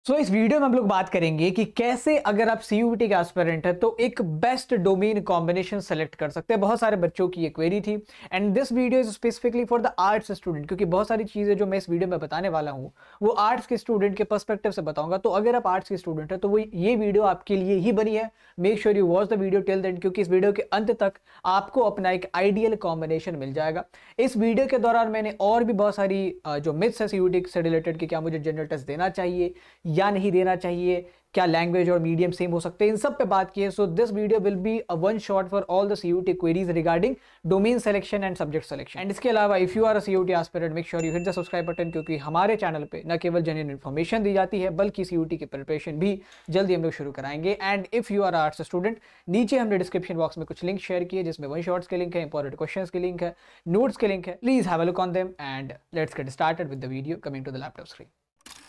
इस वीडियो में हम लोग बात करेंगे कि कैसे अगर आप सीयूईटी के एस्पिरेंट है तो एक बेस्ट डोमेन कॉम्बिनेशन सेलेक्ट कर सकते हैं। बहुत सारे बच्चों की ये क्वेरी थी and this video is specifically for the arts student, क्योंकि बहुत सारी चीजें जो मैं इस वीडियो में बताने वाला हूँ वो आर्ट्स के स्टूडेंट के पर्सपेक्टिव से बताऊंगा। तो अगर आप आर्ट्स के स्टूडेंट है तो वो ये वीडियो आपके लिए ही बनी है। Make sure you watch the video till then, क्योंकि इस वीडियो के अंत तक आपको अपना एक आइडियल कॉम्बिनेशन मिल जाएगा। इस वीडियो के दौरान मैंने और भी बहुत सारी जो मिथ्स है सीयूईटी से रिलेटेड कि क्या मुझे जनरल टेस्ट देना चाहिए या नहीं देना चाहिए, क्या लैंग्वेज और मीडियम सेम हो सकते हैं, इन सब पे बात की है। So this video will be a one shot for all the CUET queries regarding domain selection and subject selection. And इसके अलावा if you are a CUET aspirant, make sure you hit the subscribe button, क्योंकि हमारे channel पे न केवल genuine information दी जाती है बल्कि सीयूईटी की प्रिपरेशन भी जल्दी हम लोग शुरू कराएंगे। And if you are arts student, नीचे हमने डिस्क्रिप्शन बॉक्स में कुछ लिंक शेयर किए जिसमें वन शॉट्स के लिंक है, इंपॉर्टेंट क्वेश्चंस के लिंक है, नोट्स के लिंक है। Please have a look on them and let's get started with the video. Coming to the laptop screen.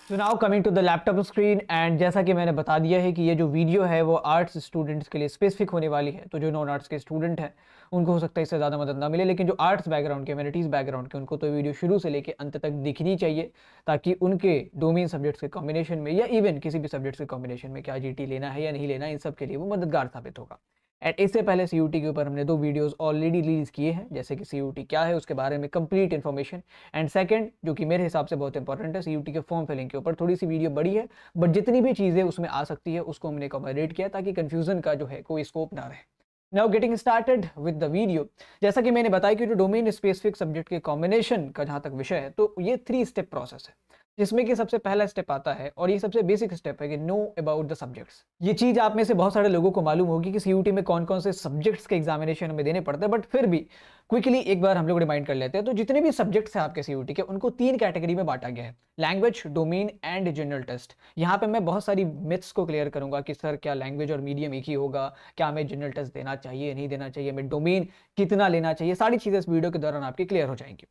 So now coming to the laptop screen, and जैसा कि मैंने बता दिया है कि ये जो वीडियो है वो आर्ट्स स्टूडेंट्स के लिए स्पेसिफिक होने वाली है। तो जो नॉन आर्ट्स के स्टूडेंट हैं उनको हो सकता है इससे ज़्यादा मदद ना मिले, लेकिन जो आर्ट्स बैकग्राउंड के, ह्यूमैनिटीज़ बैकग्राउंड के, उनको तो वीडियो शुरू से लेके अंत तक दिखनी चाहिए, ताकि उनके डोमेन सब्जेक्ट्स के कॉम्बिनेशन में या इवन किसी भी सब्जेक्ट्स के कॉम्बिनेशन में क्या जीटी लेना है या नहीं लेना, इन सब के लिए वो मददगार साबित होगा। एंड इससे पहले सीयूटी के ऊपर हमने 2 वीडियोस ऑलरेडी रिलीज किए हैं, जैसे कि सीयूटी क्या है उसके बारे में कंप्लीट इन्फॉर्मेशन, एंड सेकंड जो कि मेरे हिसाब से बहुत इंपॉर्टेंट है, सीयूटी के फॉर्म फिलिंग के ऊपर थोड़ी सी वीडियो बड़ी है बट जितनी भी चीज़ें उसमें आ सकती है उसको हमने कॉमोडेट किया ताकि कन्फ्यूजन का जो है कोई स्कोप ना रहे। Now getting started with the video. जैसा कि मैंने बताया कि जो डोमेन स्पेसिफिक सब्जेक्ट के कॉम्बिनेशन का जहाँ तक विषय है तो ये 3 स्टेप प्रोसेस है, जिसमें कि सबसे पहला स्टेप आता है और ये सबसे बेसिक स्टेप है कि नो अबाउट द सब्जेक्ट्स। ये चीज आप में से बहुत सारे लोगों को मालूम होगी कि सीयूटी में कौन कौन से सब्जेक्ट्स के एग्जामिनेशन हमें देने पड़ते हैं, बट फिर भी क्विकली एक बार हम लोग रिमाइंड कर लेते हैं। तो जितने भी सब्जेक्ट्स हैं आपके सीयूटी के उनको 3 कैटेगरी में बांटा गया है, language, domain and general test. यहाँ पे मैं बहुत सारी मिथ्स को क्लियर करूंगा कि सर क्या लैंग्वेज और मीडियम एक ही होगा, क्या हमें जनरल टेस्ट देना चाहिए नहीं देना चाहिए, हमें डोमेन कितना लेना चाहिए, सारी चीजें इस वीडियो के दौरान आपकी क्लियर हो जाएंगी।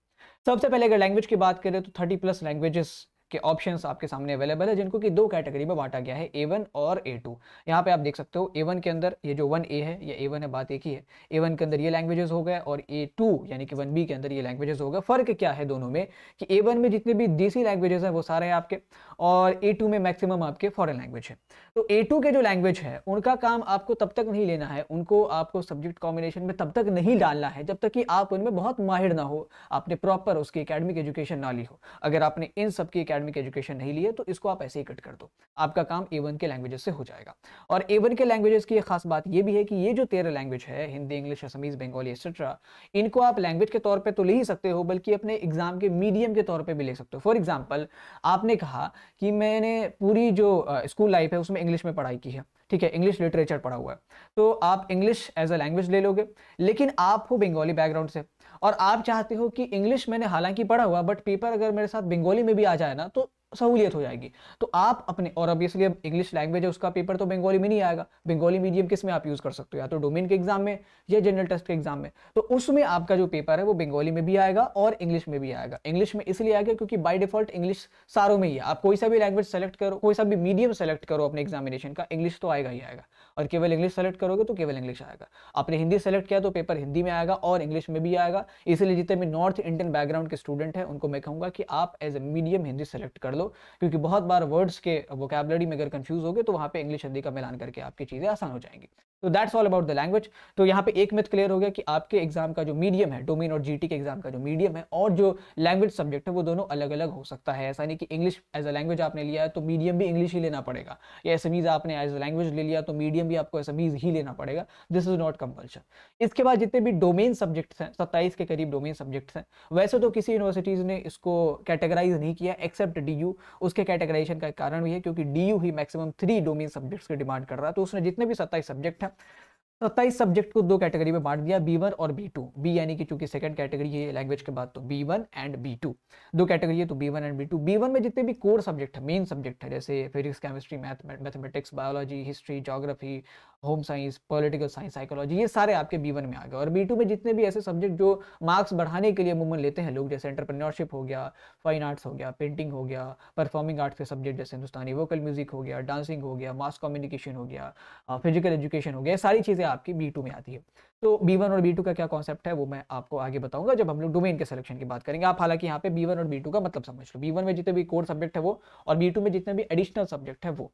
सबसे पहले अगर लैंग्वेज की बात करें तो 30+ लैंग्वेजेस के ऑप्शंस आपके सामने अवेलेबल है, जिनको कि 2 कैटेगरी में बांटा गया है, A1 और A2। यहाँ पे आप देख सकते हो A1 के अंदर ये जो 1A है या A1 है, बात एक ही है। A1 के अंदर ये लैंग्वेजेस हो गए और A2 यानी कि 1B के अंदर ये लैंग्वेजेस हो गए। फर्क क्या है दोनों में कि A1 में जितने भी देसी लैंग्वेजेस हैं वो सारे हैं आपके, और A2 में मैक्सिमम आपके फॉरेन लैंग्वेज है। तो A2 के जो लैंग्वेज है उनका काम आपको तब तक नहीं लेना है, उनको आपको सब्जेक्ट कॉम्बिनेशन में तब तक नहीं डालना है जब तक कि आप उनमें बहुत माहिर ना हो, आपने प्रॉपर उसकी एकेडमिक एजुकेशन ना ली हो। अगर आपने इन सब की एकेडमिक एजुकेशन नहीं ली है तो इसको आप ऐसे ही कट कर दो, आपका काम A1 के लैंग्वेजेस से हो जाएगा। और A1 के लैंग्वेजेस की एक खास बात ये भी है कि ये जो 13 लैंग्वेज है, Hindi, English, Assamese, Bengali etcetera, इनको आप लैंग्वेज के तौर पे तो ले ही सकते हो बल्कि अपने एग्जाम के मीडियम के तौर पे भी ले सकते हो। फॉर एग्जांपल आपने कहा कि मैंने पूरी जो स्कूल लाइफ है उसमें इंग्लिश में पढ़ाई की है, ठीक है, इंग्लिश लिटरेचर पढ़ा हुआ है, तो आप इंग्लिश एज अ लैंग्वेज ले लोगे। लेकिन आप हो बंगाली बैकग्राउंड से और आप चाहते हो कि इंग्लिश मैंने हालांकि पढ़ा हुआ बट पेपर अगर मेरे साथ बंगाली में भी आ जाए ना तो सहूलियत हो जाएगी। तो आप अपने, और ऑब्वियसली अब इंग्लिश लैंग्वेज है उसका पेपर तो बंगाली में नहीं आएगा, बंगाली मीडियम किस में आप यूज कर सकते हो, या तो डोमेन के एग्जाम में या जनरल टेस्ट के एग्जाम में। तो उसमें आपका जो पेपर है वो बंगाली में भी आएगा और इंग्लिश में भी आएगा। इंग्लिश में इसलिए आएगा क्योंकि बाय डिफॉल्ट इंग्लिश सारों में ही है, आप कोई सा भी लैंग्वेज सेलेक्ट करो, कोई सा भी मीडियम सेलेक्ट करो अपने एग्जामिनेशन का, इंग्लिश तो आएगा ही आएगा। और केवल इंग्लिश सेलेक्ट करोगे तो केवल इंग्लिश आएगा। आपने हिंदी सेलेक्ट किया तो पेपर हिंदी में आएगा और इंग्लिश में भी आएगा। इसलिए जितने भी नॉर्थ इंडियन बैकग्राउंड के स्टूडेंट हैं उनको मैं कहूंगा कि आप as a medium Hindi select कर लो, क्योंकि बहुत बार वर्ड्स के वोकैबुलरी में अगर कंफ्यूज होगे तो वहां पे इंग्लिश हिंदी का मिलान करके आपकी चीजें आसान हो जाएंगी। तो that's all about the language. तो यहाँ पे एक मिथ क्लियर हो गया कि आपके एग्जाम का जो मीडियम है, डोमेन और जीटी के एग्जाम का जो मीडियम है और जो लैंग्वेज सब्जेक्ट है वो दोनों अलग अलग हो सकता है। ऐसा नहीं कि इंग्लिश एज अ लैंग्वेज आपने लिया है तो मीडियम भी इंग्लिश ही लेना पड़ेगा, या एसएमईज आपने एज अ लैंग्वेज ले लिया तो मीडियम भी आपको एसएमईज ही लेना पड़ेगा। This is not compulsion. इसके बाद जितने भी डोमेन सब्जेक्ट्स हैं, 27 के करीब डोमेन सब्जेक्ट्स हैं, वैसे तो किसी यूनिवर्सिटीज ने इसको कैटेगराइज नहीं किया एक्सेप्ट डीयू। उसके कैटेगराइजेशन का कारण भी है क्योंकि डीयू ही मैक्सिमम 3 डोमेन सब्जेक्ट्स की डिमांड कर रहा है। तो उसने जितने भी 27 सब्जेक्ट हैं, 27 सब्जेक्ट को 2 कैटेगरी में बांट दिया, B1 और B2। बी यानी कि चूंकि सेकंड कैटेगरी है लैंग्वेज के बाद तो B1 एंड B2, 2 कैटेगरी है तो B1 एंड B2। B1 में जितने भी कोर सब्जेक्ट है, मेन सब्जेक्ट है, जैसे physics, chemistry, mathematics, biology, history, geography, home science, political science, psychology, ये सारे आपके B1 में आ गए। और B2 में जितने भी ऐसे सब्जेक्ट जो मार्क्स बढ़ाने के लिए अमूमन लेते हैं लोग, जैसे एंटरप्रेन्योरशिप हो गया, फाइन आर्ट्स हो गया, पेंटिंग हो गया, परफॉर्मिंग आर्ट्स के सब्जेक्ट जैसे हिंदुस्तानी वोकल म्यूजिक हो गया, डांसिंग हो गया, मास कम्युनिकेशन हो गया, फिजिकल एजुकेशन हो गया, सारी चीजें चीज़ें आपकी B2 में आती है। तो B1 और B2 का क्या कॉन्सेप्ट है वो मैं आपको आगे बताऊंगा जब हम लोग डोमेन के सिलेक्शन की बात करेंगे। आप हालांकि यहाँ पे B1 और B2 का मतलब समझ लो, B1 में जितने भी कोर सब्जेक्ट है वो, और B2 में जितने भी एडिशनल सब्जेक्ट है वो।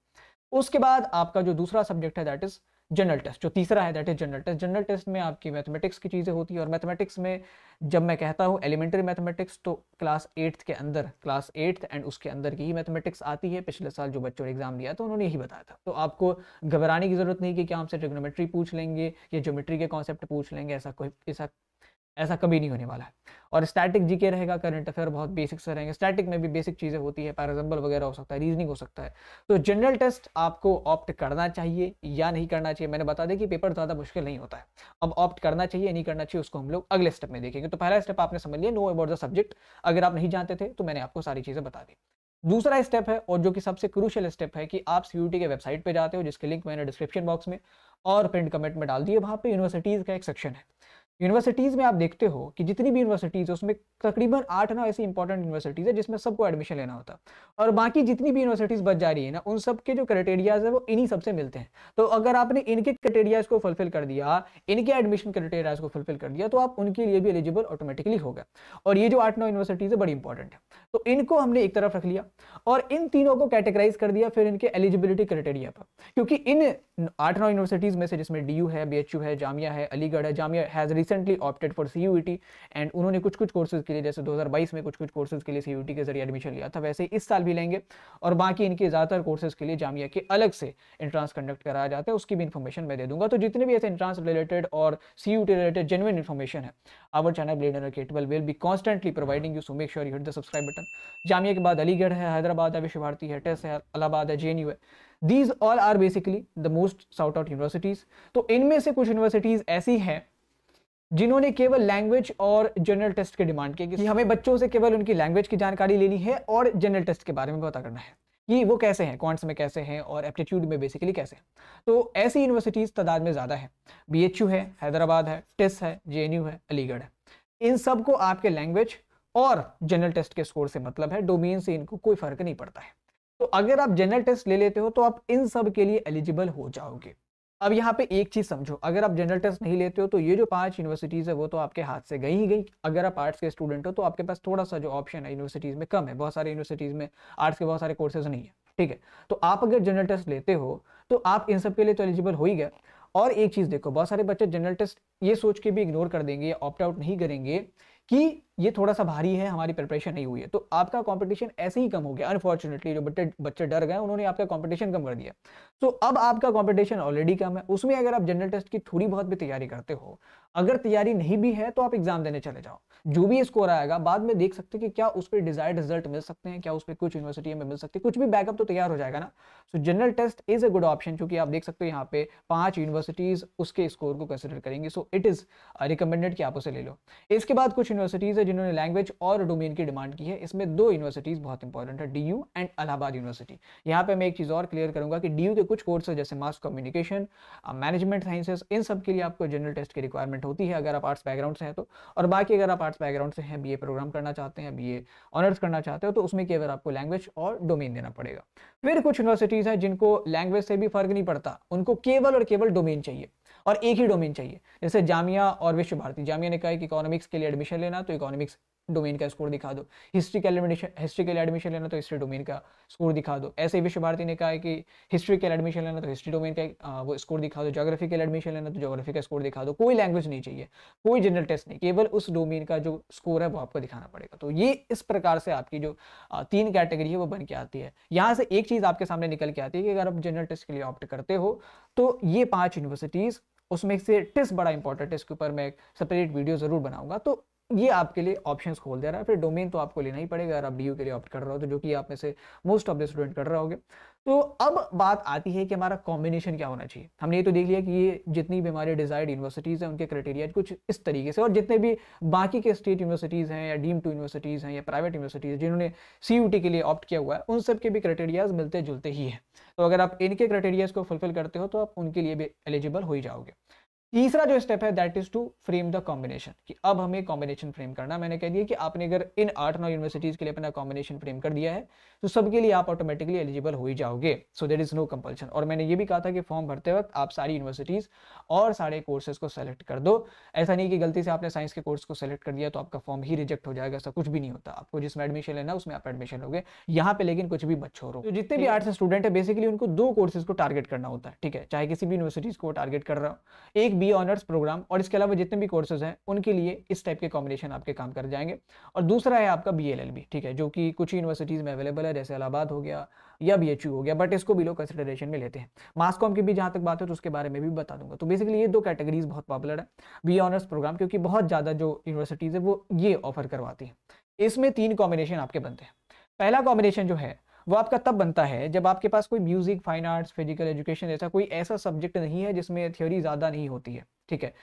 उसके बाद आपका जो दूसरा सब्जेक्ट है दैट इज जनरल टेस्ट, जो तीसरा है that is general test. General test में आपकी मैथमेटिक्स की चीज़ें होती है, और मैथमेटिक्स में जब मैं कहता हूँ एलिमेंट्री मैथमेटिक्स तो क्लास 8th के अंदर, क्लास 8th एंड उसके अंदर की ही मैथमेटिक्स आती है। पिछले साल जो बच्चों ने एग्जाम दिया तो उन्होंने यही बताया था, तो आपको घबराने की जरूरत नहीं कि क्या हमसे ट्रिग्नोमेट्री पूछ लेंगे या ज्योमेट्री के कॉन्सेप्ट पूछ लेंगे, ऐसा कभी नहीं होने वाला है। और स्टैटिक जीके रहेगा, करंट अफेयर बहुत बेसिक से रहेंगे। स्टैटिक में भी बेसिक चीज़ें होती है, पैराजम्बल वगैरह हो सकता है, रीजनिंग हो सकता है। तो जनरल टेस्ट आपको ऑप्ट करना चाहिए या नहीं करना चाहिए, मैंने बता दें कि पेपर ज़्यादा मुश्किल नहीं होता है। अब ऑप्ट करना चाहिए नहीं करना चाहिए उसको हम लोग अगले स्टेप में देखेंगे। तो पहला स्टेप आपने समझ लिया, नो अबाउट द सब्जेक्ट। अगर आप नहीं जानते थे तो मैंने आपको सारी चीज़ें बता दी। दूसरा स्टेप है, और जो कि सबसे क्रूशियल स्टेप है, कि आप सीयूटी के वेबसाइट पे जाते हो, जिसके लिंक मैंने डिस्क्रिप्शन बॉक्स में और पिन कमेंट में डाल दिए। वहाँ पे यूनिवर्सिटीज़ का एक सेक्शन है। यूनिवर्सिटीज़ में आप देखते हो कि जितनी भी यूनिवर्सिटीज़ है उसमें तकरीबन 8-9 ऐसी इंपॉर्टेंट यूनिवर्सिटीज़ है जिसमें सबको एडमिशन लेना होता है, और बाकी जितनी भी यूनिवर्सिटीज़ बच जा रही है ना, उन सब के जो क्राइटेरियाज है वो इन्हीं सबसे मिलते हैं। तो अगर आपने इनके क्राइटेरियाज को फुलफिल कर दिया, इनके एडमिशन क्राइटेरियाज को फुलफिल कर दिया, तो आप उनके लिए भी एलिजिबल ऑटोमेटिकली हो गए। और ये जो 8-9 यूनिवर्सिटीज़ है बड़ी इंपॉर्टेंट है, तो इनको हमने एक तरफ रख लिया और इन तीनों को कैटेगराइज कर दिया फिर इनके एलिजिबिलिटी क्राइटेरिया पर। क्योंकि इन 8-9 यूनिवर्सिटीज़ में से, जिसमें DU है, BHU है, जामिया है, अलीगढ़ है, Jamia has recently opted for CUET, and उन्होंने कुछ कुछ कोर्सेज के लिए, जैसे 2022 में कुछ कुछ कोर्सेज के लिए CUET के जरिए एडमिशन लिया था, वैसे इस साल भी लेंगे। और बाकी इनके ज़्यादातर कोर्सेज के लिए जामिया के अलग से एंट्रांस कंडक्ट कराया जाता है, उसकी भी इन्फॉर्मेशन मैं दे दूंगा। तो जितने भी ऐसे एंट्रांस रिलेटेड और CUET रिलेटेड जेन्युइन इन्फॉर्मेशन है, our channel blade educatable will be constantly providing you, so make sure you hit the subscribe button. Jamia के बाद अलीगढ़ है, हैदराबाद है, विश्व भारती है, टेस है, इलाहाबाद है, JNU है। These all are basically the most sought out universities। तो इनमें से कुछ यूनिवर्सिटीज ऐसी हैं जिन्होंने केवल लैंग्वेज और जनरल टेस्ट की डिमांड की कि हमें बच्चों से केवल उनकी लैंग्वेज की जानकारी लेनी है और जनरल टेस्ट के बारे में पता करना है कि वो कैसे हैं, क्वांट्स में कैसे हैं और एप्टीट्यूड में बेसिकली कैसे हैं। तो ऐसी यूनिवर्सिटीज तादाद में ज़्यादा है। BHU है, हैदराबाद है, टेस है, JNU है, अलीगढ़ है। इन सब को आपके लैंग्वेज और जनरल टेस्ट के स्कोर से मतलब है, डोमेन से इनको कोई फर्क नहीं पड़ता है। तो अगर आप जनरल टेस्ट ले लेते हो तो आप इन सब के लिए एलिजिबल हो जाओगे। अब यहाँ पे एक चीज समझो, अगर आप जनरल टेस्ट नहीं लेते हो तो ये जो 5 यूनिवर्सिटीज है वो तो आपके हाथ से गई ही गई। अगर आप आर्ट्स के स्टूडेंट हो तो आपके पास थोड़ा सा जो ऑप्शन है यूनिवर्सिटीज में कम है, बहुत सारे यूनिवर्सिटीज में आर्ट्स के बहुत सारे कोर्सेज नहीं है, ठीक है। तो आप अगर जनरल टेस्ट लेते हो तो आप इन सब के लिए तो एलिजिबल हो ही गए। और एक चीज देखो, बहुत सारे बच्चे जनरल टेस्ट ये सोच के भी इग्नोर कर देंगे या ऑप्ट आउट नहीं करेंगे कि ये थोड़ा सा भारी है, हमारी प्रिपरेशन नहीं हुई है, तो आपका कंपटीशन ऐसे ही कम हो गया। अनफॉर्चुनेटली जो बच्चे डर गए उन्होंने आपका कंपटीशन कम कर दिया। तो अब आपका कंपटीशन ऑलरेडी कम है, उसमें अगर आप जनरल टेस्ट की थोड़ी बहुत भी तैयारी करते हो, अगर तैयारी नहीं भी है तो आप एग्जाम देने चले जाओ। जो भी स्कोर आएगा बाद में देख सकते हैं कि क्या उस पर डिजायर्ड रिजल्ट मिल सकते हैं, क्या उस पर कुछ यूनिवर्सिटी में मिल सकते हैं, कुछ भी बैकअप तो तैयार हो जाएगा ना। So general test is a good option, क्योंकि आप देख सकते हो यहाँ पे 5 यूनिवर्सिटीज उसके स्कोर को कंसिडर करेंगे। सो इट इज रिकमेंडेड कि आप उसे ले लो। इसके बाद कुछ यूनिवर्सिटीज है जिन्होंने लैंग्वेज और डोमेन की डिमांड की है। इसमें 2 यूनिवर्सिटीज बहुत इंपॉर्टेंट है, DU एंड इलाहाबाद यूनिवर्सिटी। यहाँ पे मैं एक चीज और क्लियर करूंगा कि DU के कुछ कोर्सेज जैसे मास कम्युनिकेशन, मैनेजमेंट साइंसेस, इन सब के लिए आपको जनरल टेस्ट की रिक्वायरमेंट होती है अगर आप आर्ट्स बैकग्राउंड से हैं तो। और बाकी अगर आप आर्ट्स बैकग्राउंड से हैं, BA प्रोग्राम करना चाहते हैं, BA ऑनर्स करना चाहते हो, तो उसमें केवल आपको लैंग्वेज और डोमेन देना पड़ेगा। फिर कुछ यूनिवर्सिटीज हैं जिनको लैंग्वेज से भी फर्क नहीं पड़ता, उनको केवल और केवल डोमेन चाहिए और एक ही डोमेन चाहिए। जैसे जामिया और विश्व भारती। जामिया ने कहा कि इकोनॉमिक्स के लिए एडमिशन लेना तो इकोनॉमिक्स डोमेन का स्कोर दिखा दो, हिस्ट्री के लिए एडमिशन लेना तो हिस्ट्री डोमेन का स्कोर दिखा दो। ऐसे ही विश्व भारती ने कहा है कि हिस्ट्री के लिए एडमिशन लेना तो हिस्ट्री डोमेन का वो स्कोर दिखा दो, ज्योग्राफी के लिए एडमिशन लेना तो ज्योग्राफी का स्कोर दिखा दो। कोई लैंग्वेज नहीं चाहिए, कोई जनरल टेस्ट नहीं, केवल उस डोमेन का जो स्कोर है वो आपको दिखाना पड़ेगा। तो ये इस प्रकार से आपकी जो 3 कैटेगरी है वो बन के आती है। यहाँ से एक चीज आपके सामने निकल के आती है कि अगर आप जनरल टेस्ट के लिए ऑप्ट करते हो तो ये 5 यूनिवर्सिटीज, उसमें से टेस्ट बड़ा इंपॉर्टेंट है, इसके ऊपर मैं एक सेपरेट वीडियो जरूर बनाऊंगा। तो ये आपके लिए ऑप्शंस खोल दे रहा है। फिर डोमेन तो आपको लेना ही पड़ेगा अगर आप DU के लिए ऑप्ट कर रहे हो, तो जो कि आप में से मोस्ट ऑफ द स्टूडेंट कर रहे होगे। तो अब बात आती है कि हमारा कॉम्बिनेशन क्या होना चाहिए। हमने ये तो देख लिया कि ये जितनी भी हमारे डिजायर्ड यूनिवर्सिटीज़ हैं उनके क्राइटेरिया कुछ इस तरीके से, और जितने भी बाकी के स्टेट यूनिवर्सिटीज़ हैं या डीम्ड टू यूनिवर्सिटीज़ हैं या प्राइवेट यूनिवर्सिटीज़ जिन्होंने CUET के लिए ऑप्ट किया हुआ है, उन सब के भी क्राइटेरियाज मिलते जुलते ही हैं। तो अगर आप इनके क्राइटेरियाज को फुलफिल करते हो तो आप उनके लिए भी एलिजिबल हो ही जाओगे। तीसरा जो स्टेप है that is to frame the combination, कि अब हमें कॉम्बिनेशन फ्रेम करना। मैंने कह दिया कि आपने अगर इन 8-9 यूनिवर्सिटीज के लिए अपना कॉम्बिनेशन फ्रेम कर दिया है तो सबके लिए आप ऑटोमेटिकली एलिजिबल हो ही जाओगे। So there is no compulsion. और मैंने ये भी कहा था कि फॉर्म भरते वक्त आप सारी यूनिवर्सिटीज और सारे कोर्सेज को सेलेक्ट कर दो। ऐसा नहीं कि गलती से आपने साइंस के कोर्स को सेलेक्ट कर दिया तो आपका फॉर्म ही रिजेक्ट हो जाएगा, ऐसा कुछ भी नहीं होता। आपको जिसमें एडमिशन लेना उसमें आप एडमिशन लोगे यहाँ पे, लेकिन कुछ भी मत छोड़ो। तो जितने भी आर्ट्स स्टूडेंट है बेसिकली उनको 2 कोर्सेज को टारगेट करना होता है, ठीक है, चाहे किसी भी यूनिवर्सिटीज को टारगेट कर रहा हो, एक बी ऑनर्स प्रोग्राम और इसके अलावा जितने भी कोर्सेज हैं उनके लिए इस टाइप के कॉम्बिनेशन आपके काम कर जाएंगे। और दूसरा है आपका BLLB, ठीक है, जो कि कुछ यूनिवर्सिटीज में अवेलेबल है, जैसे इलाहाबाद हो गया या BHU हो गया, बट इसको भी लोग कंसिडरेशन में लेते हैं। मास कॉम की भी जहां तक बात है तो उसके बारे में भी बता दूंगा। तो बेसिकली ये 2 कैटेगरीज बहुत पॉपुलर है, बी ऑनर्स प्रोग्राम, क्योंकि बहुत ज्यादा जो यूनिवर्सिटीज है वो ये ऑफर करवाती है। इसमें 3 कॉम्बिनेशन आपके बनते हैं। पहला कॉम्बिनेशन जो है वो आपका तब बनता है जब आपके पास कोई music, fine arts, physical education जैसा कोई ऐसा सब्जेक्ट नहीं है जिसमें थ्योरी ज्यादा नहीं होती है, ठीक है,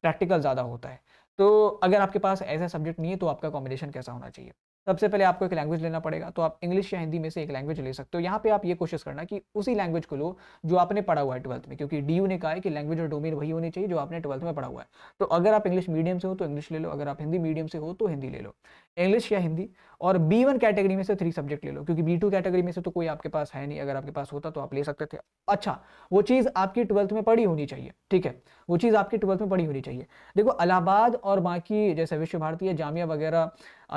प्रैक्टिकल ज़्यादा होता है। तो अगर आपके पास ऐसा सब्जेक्ट नहीं है तो आपका कॉम्बिनेशन कैसा होना चाहिए? सबसे पहले आपको एक लैंग्वेज लेना पड़ेगा, तो आप इंग्लिश या हिंदी में से एक लैंग्वेज ले सकते हो। यहाँ पे आप ये कोशिश करना कि उसी लैंग्वेज को लो जो आपने पढ़ा हुआ है 12th में, क्योंकि DU ने कहा है कि लैंग्वेज और डोमेन वही होनी चाहिए जो आपने 12th में पढ़ा हुआ है। तो अगर आप इंग्लिश मीडियम से हो तो इंग्लिश ले लो, अगर आप हिंदी मीडियम से हो तो हिंदी ले लो, इंग्लिश या हिंदी। और B1 कैटेगरी में से 3 सब्जेक्ट ले लो, क्योंकि B2 कैटेगरी में से तो कोई आपके पास है नहीं, अगर आपके पास होता तो आप ले सकते थे। अच्छा, वो चीज़ आपकी 12th में पढ़ी होनी चाहिए, ठीक है, वो चीज़ आपकी 12th में पढ़ी होनी चाहिए। देखो इलाहाबाद और बाकी जैसे विश्व भारती है, जामिया वगैरह,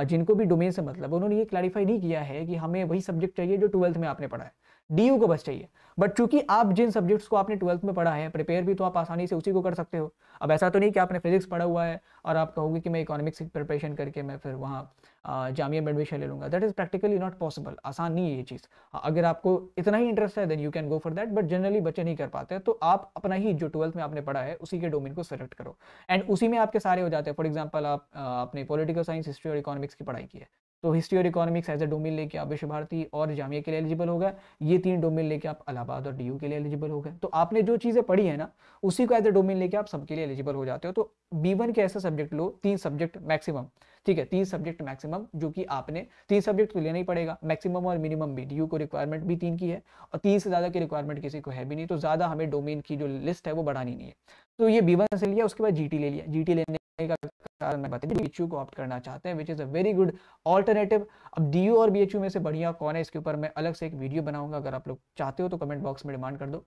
जिनको भी डोमेन से मतलब, उन्होंने ये क्लैरिफाई नहीं किया है कि हमें वही सब्जेक्ट चाहिए जो 12th में आपने पढ़ा है, DU को बस चाहिए। बट चूंकि आप जिन सब्जेक्ट्स को आपने 12th में पढ़ा है, प्रिपेयर भी तो आप आसानी से उसी को कर सकते हो। अब ऐसा तो नहीं कि आपने फिजिक्स पढ़ा हुआ है और आप कहोगे कि मैं इकोनॉमिक्स की प्रिपरेशन करके मैं फिर वहाँ जामिया में एडमिशन ले लूंगा। That is practically not possible, आसान नहीं है ये चीज़। अगर आपको इतना ही इंटरेस्ट है then you can go for that, but generally बच्चे नहीं कर पाते हैं। तो आप अपना ही जो 12th में आपने पढ़ा है उसी के डोमेन को सेलेक्ट करो एंड उसी में आपके सारे हो जाते हैं। फॉर एग्जाम्पल आप अपने पॉलिटिकल साइंस, हिस्ट्री और इकोनॉमिक्स की पढ़ाई की है, तो हिस्ट्री और इकोनॉमिक्स एज ए डोमेन लेके आप विश्व भारती और जामिया के लिए एलिजिबल हो गए। ये 3 डोमेन लेके आप इलाहाबाद और DU के लिए एलिजिबल हो गए। तो आपने जो चीज़ें पढ़ी है ना उसी को एज ए डोमेन लेके आप सबके लिए एलिजिबल हो जाते हो। तो B1 के ऐसे सब्जेक्ट लो, 3 सब्जेक्ट मैक्सिमम, ठीक है, 3 सब्जेक्ट मैक्सिमम, जो कि आपने 3 सब्जेक्ट तो लेना ही पड़ेगा मैक्सिमम और मिनिमम भी। DU को रिक्वायरमेंट भी 3 की है और 3 से ज़्यादा की रिक्वायरमेंट किसी को है भी नहीं, तो ज़्यादा हमें डोमेन की जो लिस्ट है वो बढ़ानी नहीं है। तो ये B1 से लिया, उसके बाद GT ले लिया। GT लेने का कारण मैं बता दूं, BHU को ऑप्ट करना चाहते हैं which is a very good alternative. अब DU और BHU में से बढ़िया कौन है इसके ऊपर मैं अलग से एक वीडियो बनाऊंगा, अगर आप लोग चाहते हो तो कमेंट बॉक्स में डिमांड कर दो।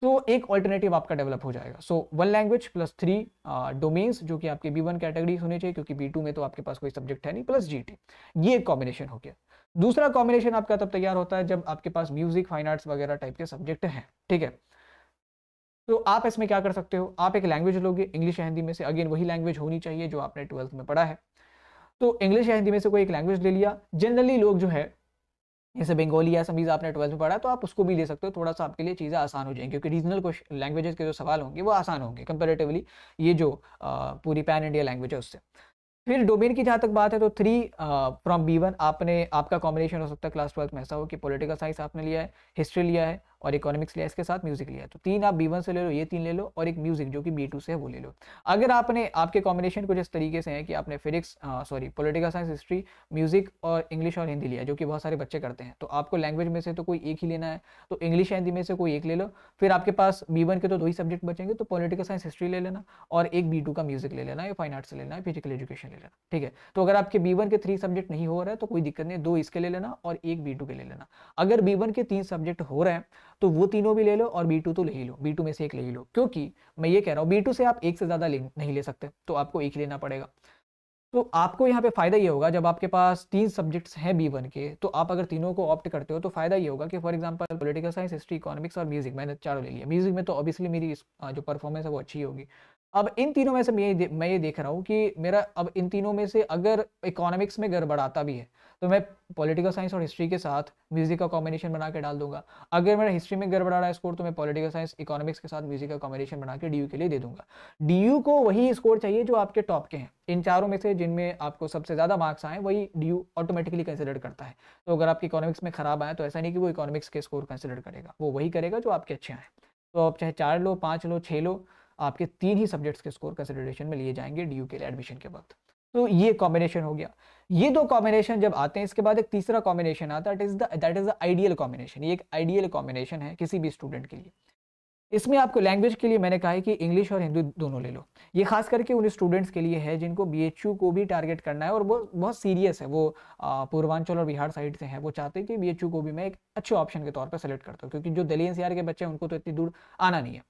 तो एक ऑल्टरनेटिव आपका डेवलप हो जाएगा। सो 1 लैंग्वेज प्लस 3 डोमेन्स जो कि आपके B1 कैटेगरी होने चाहिए, क्योंकि B2 में तो आपके पास कोई सब्जेक्ट है नहीं, प्लस GT, ये एक कॉम्बिनेशन हो गया। दूसरा कॉम्बिनेशन आपका तब तैयार होता है जब आपके पास म्यूजिक, फाइन आर्ट्स वगैरह टाइप के सब्जेक्ट हैं, ठीक है। तो आप इसमें क्या कर सकते हो, आप एक लैंग्वेज लोगे, इंग्लिश या हिंदी में से, अगेन वही लैंग्वेज होनी चाहिए जो आपने 12th में पढ़ा है। तो इंग्लिश या हिंदी में से कोई एक लैंग्वेज ले लिया। जनरली लोग जो है जैसे बंगाली या समीज आपने 12th में पढ़ा तो आप उसको भी ले सकते हो, थोड़ा सा आपके लिए चीज़ें आसान हो जाएंगी, क्योंकि रीजनल लैंग्वेजेस के जो सवाल होंगे वो आसान होंगे कंपेरेटिवली ये जो पूरी पैन इंडिया लैंग्वेज है उससे। फिर डोमेन की जहाँ तक बात है तो 3 फ्रॉम B1 आपका कॉम्बिनेशन हो सकता है क्लास 12th में ऐसा हो कि पॉलिटिकल साइंस आपने लिया है, हिस्ट्री लिया है और इकोनॉमिक्स लिया है, इसके साथ म्यूजिक लिया है। तो 3 आप B1 से ले लो, ये 3 ले लो, और एक म्यूजिक जो कि B2 से है वो ले लो। अगर आपने आपके कॉम्बिनेशन कुछ इस तरीके से है कि आपने physics political science, history, music और इंग्लिश और हिंदी लिया, जो कि बहुत सारे बच्चे करते हैं, तो आपको लैंग्वेज में से तो कोई एक ही लेना है, तो इंग्लिश या हिंदी में से कोई एक ले लो। फिर आपके पास B1 के तो 2 ही सब्जेक्ट बचेंगे, तो पॉलिटिकल साइंस, हिस्ट्री ले लेना और एक B2 का म्यूजिक ले लेना, या फाइन आर्ट्स ले लेना, फिजिकल एजुकेशन ले लेना, ठीक है। तो अगर आपके B1 के 3 सब्जेक्ट नहीं हो रहा है तो कोई दिक्कत नहीं, 2 इसके ले लेना और एक B2 के ले लेना। अगर B1 के 3 सब्जेक्ट हो रहे हैं तो वो तीनों भी ले लो और B2 तो ले ही लो, B2 में से एक ले ही लो, क्योंकि मैं ये कह रहा हूँ B2 से आप एक से ज़्यादा नहीं ले सकते, तो आपको एक लेना पड़ेगा। तो आपको यहाँ पे फायदा ये होगा जब आपके पास 3 सब्जेक्ट्स हैं B1 के, तो आप अगर तीनों को ऑप्ट करते हो तो फायदा ये होगा कि for example political science, history, economics और म्यूजिक, मैंने चारों ले लिया। म्यूजिक में तो ऑब्वियसली मेरी जो परफॉर्मेंस है वो अच्छी होगी। अब इन तीनों में से मैं ये देख रहा हूँ कि मेरा अब इन तीनों में से अगर इकोनॉमिक्स में गड़बड़ आता भी है तो मैं पॉलिटिकल साइंस और हिस्ट्री के साथ म्यूजिक का कॉम्बिनेशन बना के डाल दूंगा। अगर मेरा हिस्ट्री में गड़बड़ा रहा है स्कोर तो मैं पॉलिटिकल साइंस, इकोनॉमिक्स के साथ म्यूजिक का कॉम्बिनेशन बना के DU के लिए दे दूंगा। DU को वही स्कोर चाहिए जो आपके टॉप के हैं, इन चारों में से जिनमें आपको सबसे ज़्यादा मार्क्स आए वही DU ऑटोमेटिकली कंसिडर करता है। तो अगर आपके इकोनॉमिक्स में खराब आए तो ऐसा नहीं कि वो इकोनॉमिक्स के स्कोर कंसिडर करेगा, वो वही करेगा जो आपके अच्छे आए। तो आप चाहे 4 लो, 5 लो, 6 लो, आपके 3 ही सब्जेक्ट्स के स्कोर कंसिडरेशन में लिए जाएंगे DU के लिए एडमिशन के वक्त। तो ये कॉम्बिनेशन हो गया। ये 2 कॉम्बिनेशन जब आते हैं इसके बाद एक तीसरा कॉम्बिनेशन आता है, that is the ideal combination. ये एक आइडियल कॉम्बिनेशन है किसी भी स्टूडेंट के लिए। इसमें आपको लैंग्वेज के लिए मैंने कहा है कि इंग्लिश और हिंदी दोनों ले लो। ये खास करके उन स्टूडेंट्स के लिए है जिनको बीएचयू को भी टारगेट करना है और वो बहुत सीरियस है, वो पूर्वांचल और बिहार साइड से हैं, वो चाहते हैं कि बीएचयू को भी मैं एक अच्छे ऑप्शन के तौर पर सेलेक्ट करता हूँ, क्योंकि जो दिल्ली एनसीआर के बच्चे हैं उनको तो इतनी दूर आना नहीं है।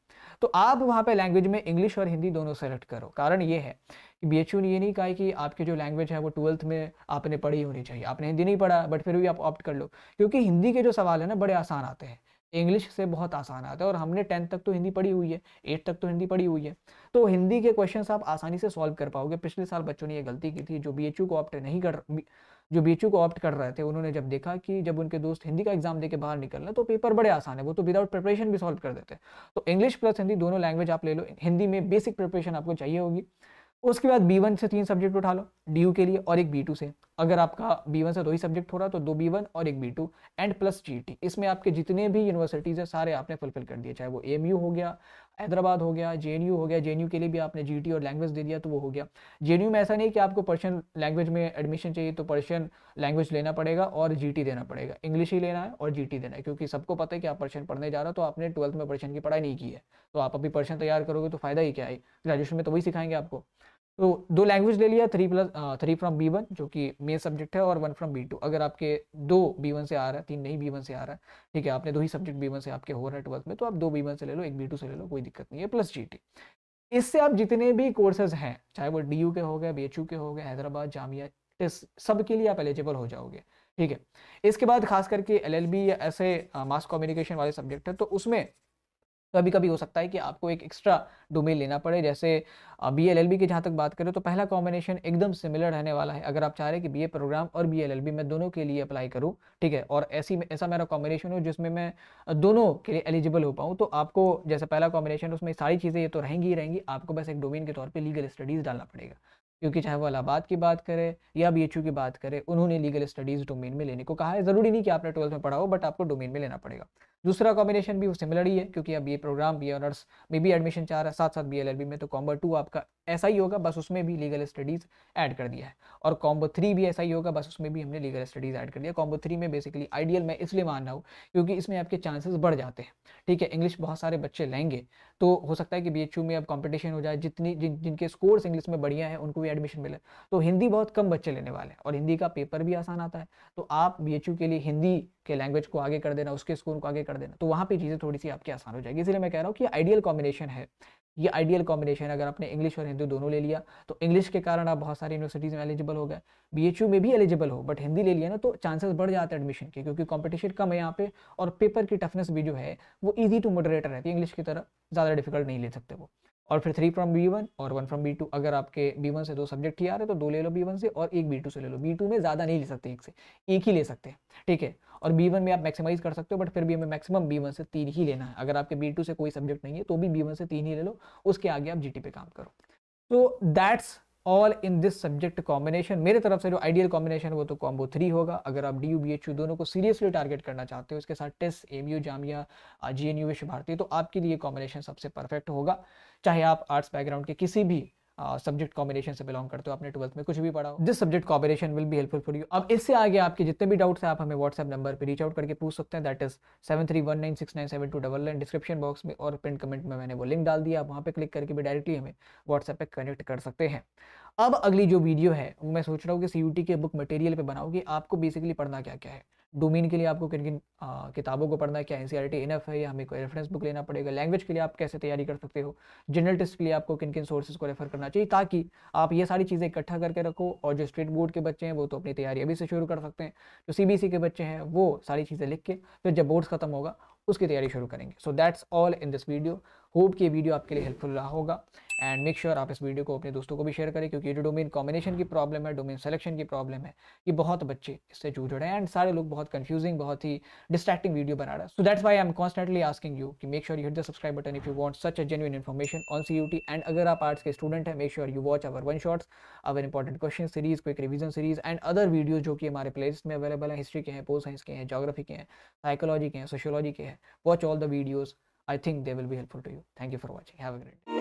तो आप वहाँ पे लैंग्वेज में इंग्लिश और हिंदी दोनों सेलेक्ट करो। कारण ये है कि बीएचयू ने ये नहीं कहा कि आपकी जो लैंग्वेज है वो 12th में आपने पढ़ी होनी चाहिए, आपने हिंदी नहीं पढ़ा बट फिर भी आप ऑप्ट कर लो, क्योंकि हिंदी के जो सवाल है ना बड़े आसान आते हैं, इंग्लिश से बहुत आसान आता है, और हमने 10th तक तो हिंदी पढ़ी हुई है, 8th तक तो हिंदी पढ़ी हुई है, तो हिंदी के क्वेश्चंस आप आसानी से सॉल्व कर पाओगे। पिछले साल बच्चों ने ये गलती की थी, जो बीएचयू को ऑप्ट कर रहे थे, उन्होंने जब देखा कि जब उनके दोस्त हिंदी का एग्जाम देके बाहर निकलना तो पेपर बड़े आसान है, वो तो विदाउट प्रिपरेशन भी सॉल्व कर देते हैं। तो इंग्लिश प्लस हिंदी दोनों लैंग्वेज आप ले लो, हिंदी में बेसिक प्रिपरेशन आपको चाहिए होगी। उसके बाद B1 से 3 सब्जेक्ट उठा लो DU के लिए और एक B2 से, अगर आपका B1 से 2 ही सब्जेक्ट हो रहा तो 2 B1 और एक B2 एंड प्लस GT। इसमें आपके जितने भी यूनिवर्सिटीज़ है सारे आपने फुलफिल कर दिए, चाहे वो AMU हो गया, हैदराबाद हो गया, JNU हो गया, JNU के लिए भी आपने GT और लैंग्वेज दे दिया तो वो हो गया। JNU में ऐसा नहीं कि आपको पर्शियन लैंग्वेज में एडमिशन चाहिए तो पर्शियन लैंग्वेज लेना पड़ेगा और GT देना पड़ेगा, इंग्लिश ही लेना है और GT देना है, क्योंकि सबको पता है कि आप पर्शियन पढ़ने जा रहे हो तो आपने 12th में पर्शियन की पढ़ाई नहीं की है, तो आप अभी पर्शियन तैयार करोगे तो फायदा ही क्या है, ग्रेजुएशन में तो वही सिखाएंगे आपको। तो 2 लैंग्वेज ले लिया, 3 फ्रॉम B1 जो कि मेन सब्जेक्ट है और 1 फ्रॉम B2। अगर आपके 2 B1 से आ रहा है, 3 नहीं B1 से आ रहा है, ठीक है, आपने 2 ही सब्जेक्ट B1 से आपके हो रहा है 12th में, तो आप 2 B1 से ले लो, एक B2 से ले लो, कोई दिक्कत नहीं है, प्लस GT। इससे आप जितने भी कोर्सेज हैं, चाहे वो DU के हो गए, BHU के हो गए, हैदराबाद जामिया, इस सब के लिए आप एलिजिबल हो जाओगे, ठीक है। इसके बाद खास करके LLB या ऐसे मास कम्युनिकेशन वाले सब्जेक्ट है, तो उसमें कभी कभी हो सकता है कि आपको एक एक्स्ट्रा डोमेन लेना पड़े। जैसे BLLB की जहाँ तक बात करें तो पहला कॉम्बिनेशन एकदम सिमिलर रहने वाला है। अगर आप चाह रहे हैं कि BA प्रोग्राम और BLLB मैं दोनों के लिए अप्लाई करूँ, ठीक है, और ऐसा मेरा कॉम्बिनेशन हो जिसमें मैं दोनों के लिए एलिजिबल हो पाऊँ, तो आपको जैसे पहला कॉम्बिनेशन उसमें सारी चीज़ें ये तो रहेंगी ही रहेंगी, आपको बस एक डोमेन के तौर पर लीगल स्टडीज़ डालना पड़ेगा, क्योंकि चाहे वो इलाहाबाद की बात करें या BHU की बात करें, उन्होंने लीगल स्टडीज़ डोमेन में लेने को कहा है। ज़रूरी नहीं कि आपने 12th में पढ़ा हो, बट आपको डोमेन में लेना पड़ेगा। दूसरा कॉम्बिनेशन भी वो सिमिलर ही है, क्योंकि अब BA प्रोग्राम, BA ऑनर्स में भी एडमिशन चाह रहा है, साथ साथ BLLB में, तो कॉम्बो 2 आपका ऐसा ही होगा, बस उसमें भी लीगल स्टडीज़ ऐड कर दिया है। और कॉम्बो 3 भी ऐसा ही होगा, बस उसमें भी हमने लीगल स्टडीज़ ऐड कर दिया। कॉम्बो 3 में बेसिकली आइडियल मैं इसलिए मान रहा हूँ क्योंकि इसमें आपके चांसेस बढ़ जाते हैं, ठीक है। इंग्लिश बहुत सारे बच्चे लेंगे तो हो सकता है कि BHU में अब कंपटीशन हो जाए, जिनके स्कोर्स इंग्लिश में बढ़िया है उनको भी एडमिशन मिले, तो हिंदी बहुत कम बच्चे लेने वाले हैं और हिंदी का पेपर भी आसान आता है। तो आप BHU के लिए हिंदी के लैंग्वेज को आगे कर देना, उसके स्कोर को आगे कर देना, तो वहाँ पे चीज़ें थोड़ी सी आपकी आसान हो जाएगी। इसलिए मैं कह रहा हूँ कि आइडियल कॉम्बिनेशन है, ये आइडियल कॉम्बिनेशन। अगर आपने इंग्लिश और हिंदी दोनों ले लिया तो इंग्लिश के कारण आप बहुत सारी यूनिवर्सिटीज़ में एलिजिबल हो गए, BHU में भी एलिजिबल हो, बट हिंदी ले लिया ना तो चांसेस बढ़ जाते हैं एडमिशन के, क्योंकि कंपटीशन कम है यहाँ पे और पेपर की टफनेस भी जो है वो ईजी टू मॉडरेटर रहती है, इंग्लिश की तरह ज़्यादा डिफिकल्ट नहीं ले सकते वो। और फिर 3 फ्रॉम B1 और 1 फ्रॉम B2। अगर आपके B1 से 2 सब्जेक्ट ही आ रहे हैं तो 2 ले लो B1 से और एक B2 से ले लो। B2 में ज़्यादा नहीं ले सकते, एक से एक ही ले सकते हैं, ठीक है। और B1 में आप मैक्सिमाइज कर सकते हो, बट फिर भी हमें मैक्सिमम B1 से 3 ही लेना है। अगर आपके B2 से कोई सब्जेक्ट नहीं है तो भी B1 से 3 ही ले लो, उसके आगे आप GT पे काम करो। तो that's all in this subject combination. मेरे तरफ से जो आइडियल कॉम्बिनेशन वो तो कॉम्बो 3 होगा। अगर आप DU BHU दोनों को सीरियसली टारगेट करना चाहते हो, इसके साथ टेस्ट, AMU जामिया, JNU विश्व भारती, तो आपके लिए कॉम्बिनेशन सबसे परफेक्ट होगा। चाहे आप आर्ट्स बैकग्राउंड के किसी भी सब्जेक्ट कॉम्बिनेशन से बिलोंग करते हो, आपने 12th में कुछ भी पढ़ा हो, this subject combination will be helpful for you. अब इससे आगे आपके जितने भी डाउट्स हैं आप हमें व्हाट्सएप नंबर पे रीच आउट करके पूछ सकते हैं, दैट इज 7319697299। डिस्क्रिप्शन बॉक्स में और पिन कमेंट में मैंने वो लिंक डाल दिया, आप वहाँ पे क्लिक करके भी डायरेक्टली हमें व्हाट्सएप पे कनेक्ट कर सकते हैं। अब अगली जो वीडियो है वो मैं सोच रहा हूँ कि CUT के बुक मटेरियल पे बनाऊँ कि आपको बेसिकली पढ़ना क्या क्या है। डोमेन के लिए आपको किन किन किताबों को पढ़ना है, क्या NCERT इनफ है या हमें कोई रेफरेंस बुक लेना पड़ेगा, लैंग्वेज के लिए आप कैसे तैयारी कर सकते हो, जनरल टेस्ट के लिए आपको किन किन सोर्सेज को रेफर करना चाहिए, ताकि आप ये सारी चीज़ें इकट्ठा करके रखो। और जो स्टेट बोर्ड के बच्चे हैं वो तो अपनी तैयारी अभी से शुरू कर सकते हैं, जो CBSE के बच्चे हैं वो सारी चीज़ें लिख के फिर जब बोर्ड्स खत्म होगा उसकी तैयारी शुरू करेंगे। So that's all in this video. Hope कि ये वीडियो आपके लिए हेल्पफुल रहा होगा एंड मेक श्योर आप इस वीडियो को अपने दोस्तों को भी शेयर करें, क्योंकि ये जो डोमेन कॉम्बिनेशन की प्रॉब्लम है, डोमेन सिलेक्शन की प्रॉब्लम है, ये बहुत बच्चे इससे जूझ रहे हैं एंड सारे लोग बहुत कंफ्यूजिंग, बहुत ही डिस्ट्रैक्टिंग वीडियो बना रहा है। So that's why I am constantly asking you कि make sure you hit the subscribe button if you want such a genuine information on CUT। And अगर आप आर्ट्स के स्टूडेंट हैं, make sure you watch our one shots, our important question series, quick revision series and other video जो कि हमारे playlist में available है। History के हैं, पोल साइंस के हैं, ज्योग्राफी के हैं, साइकोलॉजी के हैं, सोशियोलॉजी के हैं। Watch all the videos, I think they will be helpful to you. Thank you for watching. Have a great day.